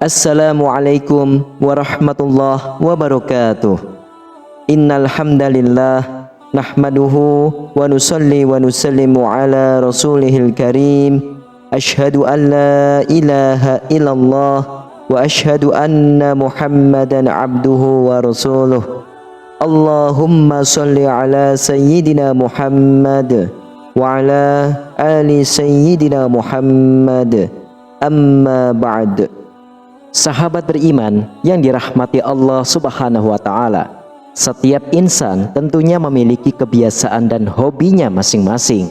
Assalamualaikum warahmatullahi wabarakatuh. Innal hamdalillah nahmaduhu wa nusalli wa nusallimu ala rasulihil karim. Asyhadu an la ilaha illallah wa asyhadu anna Muhammadan abduhu wa rasuluh. Allahumma salli ala sayyidina Muhammad wa ala ali sayyidina Muhammad. Amma ba'd. Sahabat beriman yang dirahmati Allah Subhanahu wa taala. Setiap insan tentunya memiliki kebiasaan dan hobinya masing-masing.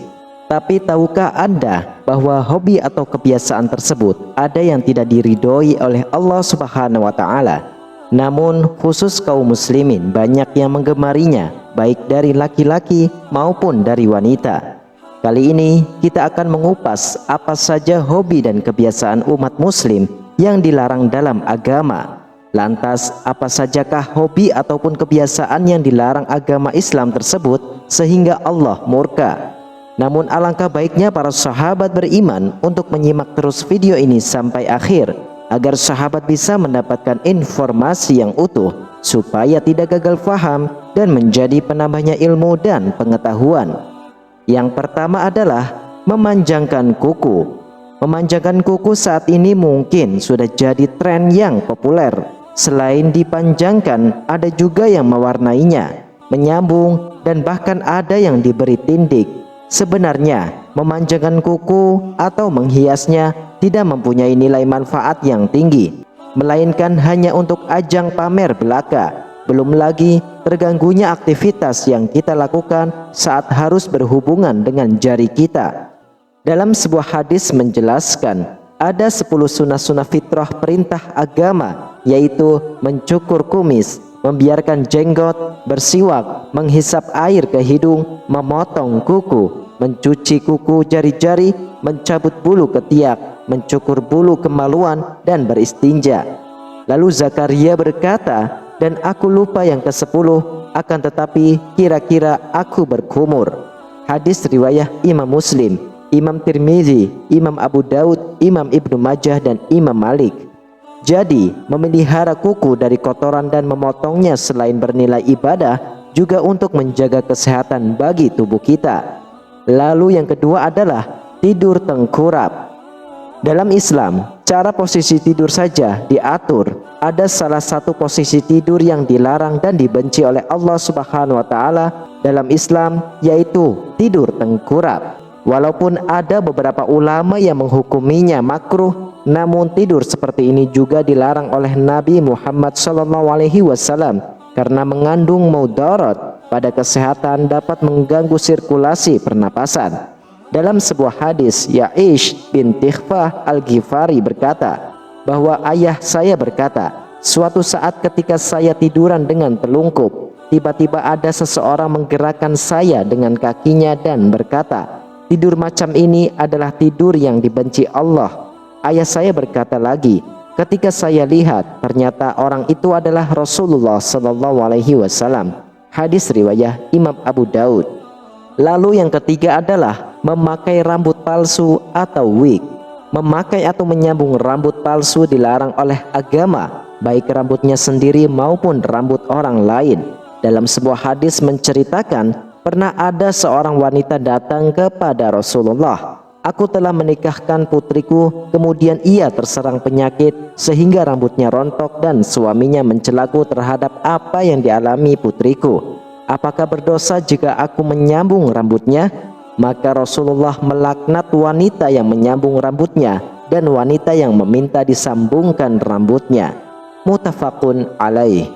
Tapi tahukah Anda bahwa hobi atau kebiasaan tersebut ada yang tidak diridhoi oleh Allah Subhanahu wa taala? Namun khusus kaum muslimin banyak yang menggemarinya, baik dari laki-laki maupun dari wanita. Kali ini kita akan mengupas apa saja hobi dan kebiasaan umat muslim yang dilarang dalam agama. Lantas apa sajakah hobi ataupun kebiasaan yang dilarang agama Islam tersebut sehingga Allah murka? Namun alangkah baiknya para sahabat beriman untuk menyimak terus video ini sampai akhir, agar sahabat bisa mendapatkan informasi yang utuh supaya tidak gagal faham dan menjadi penambahnya ilmu dan pengetahuan. Yang pertama adalah memanjangkan kuku. Memanjangkan kuku saat ini mungkin sudah jadi tren yang populer. Selain dipanjangkan, ada juga yang mewarnainya, menyambung, dan bahkan ada yang diberi tindik. Sebenarnya, memanjangkan kuku atau menghiasnya tidak mempunyai nilai manfaat yang tinggi, melainkan hanya untuk ajang pamer belaka. Belum lagi terganggunya aktivitas yang kita lakukan saat harus berhubungan dengan jari kita. Dalam sebuah hadis menjelaskan, ada 10 sunnah-sunnah fitrah perintah agama, yaitu mencukur kumis, membiarkan jenggot, bersiwak, menghisap air ke hidung, memotong kuku, mencuci kuku jari-jari, mencabut bulu ketiak, mencukur bulu kemaluan, dan beristinja. Lalu Zakaria berkata, dan aku lupa yang ke-10, akan tetapi kira-kira aku berkumur. Hadis riwayah Imam Muslim, Imam Tirmizi, Imam Abu Daud, Imam Ibnu Majah, dan Imam Malik. Jadi, memelihara kuku dari kotoran dan memotongnya selain bernilai ibadah, juga untuk menjaga kesehatan bagi tubuh kita. Lalu yang kedua adalah tidur tengkurap. Dalam Islam, cara posisi tidur saja diatur. Ada salah satu posisi tidur yang dilarang dan dibenci oleh Allah Subhanahu wa taala dalam Islam, yaitu tidur tengkurap. Walaupun ada beberapa ulama yang menghukuminya makruh, namun tidur seperti ini juga dilarang oleh Nabi Muhammad SAW karena mengandung mudarat pada kesehatan, dapat mengganggu sirkulasi pernapasan. Dalam sebuah hadis, Ya'ish bin Tighfah Al-Ghifari berkata bahwa ayah saya berkata, suatu saat ketika saya tiduran dengan telungkup, tiba-tiba ada seseorang menggerakkan saya dengan kakinya dan berkata, tidur macam ini adalah tidur yang dibenci Allah. Ayah saya berkata lagi, ketika saya lihat, ternyata orang itu adalah Rasulullah SAW. Hadis riwayah Imam Abu Daud. Lalu yang ketiga adalah memakai rambut palsu atau wig. Memakai atau menyambung rambut palsu dilarang oleh agama, baik rambutnya sendiri maupun rambut orang lain. Dalam sebuah hadis menceritakan, pernah ada seorang wanita datang kepada Rasulullah. Aku telah menikahkan putriku, kemudian ia terserang penyakit sehingga rambutnya rontok dan suaminya mencelaku terhadap apa yang dialami putriku. Apakah berdosa jika aku menyambung rambutnya? Maka Rasulullah melaknat wanita yang menyambung rambutnya dan wanita yang meminta disambungkan rambutnya. Muttafaqun alaih.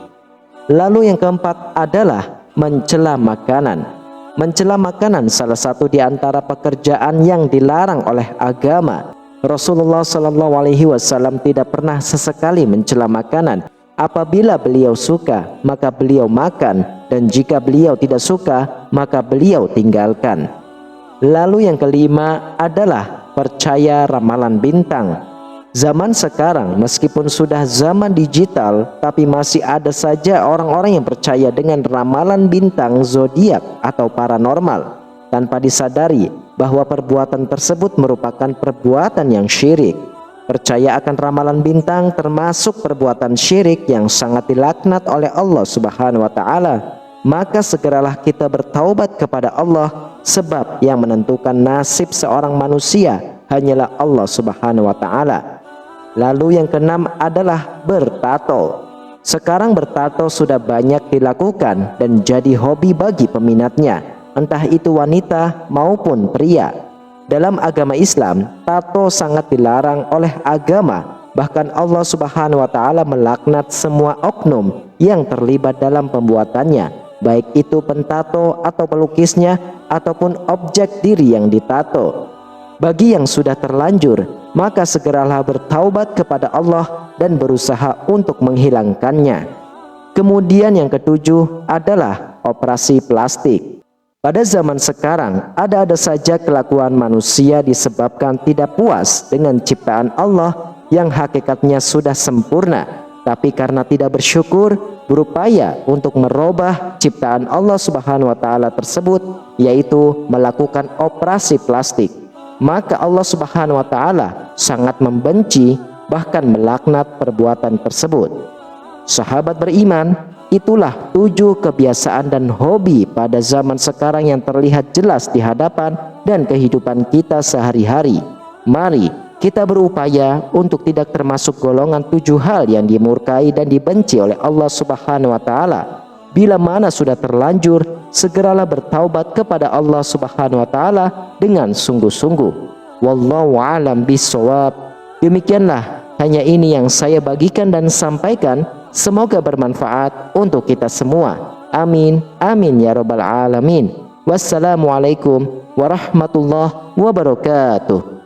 Lalu yang keempat adalah mencela makanan. Mencela makanan salah satu di antara pekerjaan yang dilarang oleh agama. Rasulullah SAW tidak pernah sesekali mencela makanan. Apabila beliau suka, maka beliau makan, dan jika beliau tidak suka, maka beliau tinggalkan. Lalu yang kelima adalah percaya ramalan bintang. Zaman sekarang meskipun sudah zaman digital, tapi masih ada saja orang-orang yang percaya dengan ramalan bintang, zodiak atau paranormal, tanpa disadari bahwa perbuatan tersebut merupakan perbuatan yang syirik. Percaya akan ramalan bintang termasuk perbuatan syirik yang sangat dilaknat oleh Allah Subhanahu wa taala. Maka segeralah kita bertaubat kepada Allah, sebab yang menentukan nasib seorang manusia hanyalah Allah Subhanahu wa taala. Lalu yang keenam adalah bertato. Sekarang bertato sudah banyak dilakukan dan jadi hobi bagi peminatnya, entah itu wanita maupun pria. Dalam agama Islam, tato sangat dilarang oleh agama. Bahkan Allah Subhanahu wa taala melaknat semua oknum yang terlibat dalam pembuatannya, baik itu pentato atau pelukisnya ataupun objek diri yang ditato. Bagi yang sudah terlanjur, maka segeralah bertaubat kepada Allah dan berusaha untuk menghilangkannya. Kemudian yang ketujuh adalah operasi plastik. Pada zaman sekarang, ada saja kelakuan manusia disebabkan tidak puas dengan ciptaan Allah yang hakikatnya sudah sempurna, tapi karena tidak bersyukur, berupaya untuk merubah ciptaan Allah Subhanahu wa taala tersebut, yaitu melakukan operasi plastik. Maka Allah Subhanahu wa taala sangat membenci, bahkan melaknat perbuatan tersebut. Sahabat beriman, itulah 7 kebiasaan dan hobi pada zaman sekarang yang terlihat jelas di hadapan dan kehidupan kita sehari-hari. Mari kita berupaya untuk tidak termasuk golongan 7 hal yang dimurkai dan dibenci oleh Allah Subhanahu wa taala. Bila mana sudah terlanjur, segeralah bertaubat kepada Allah Subhanahu wa taala dengan sungguh-sungguh. Wallahu a'lam bishawab. Demikianlah, hanya ini yang saya bagikan dan sampaikan. Semoga bermanfaat untuk kita semua. Amin, amin ya rabbal alamin. Wassalamualaikum warahmatullahi wabarakatuh.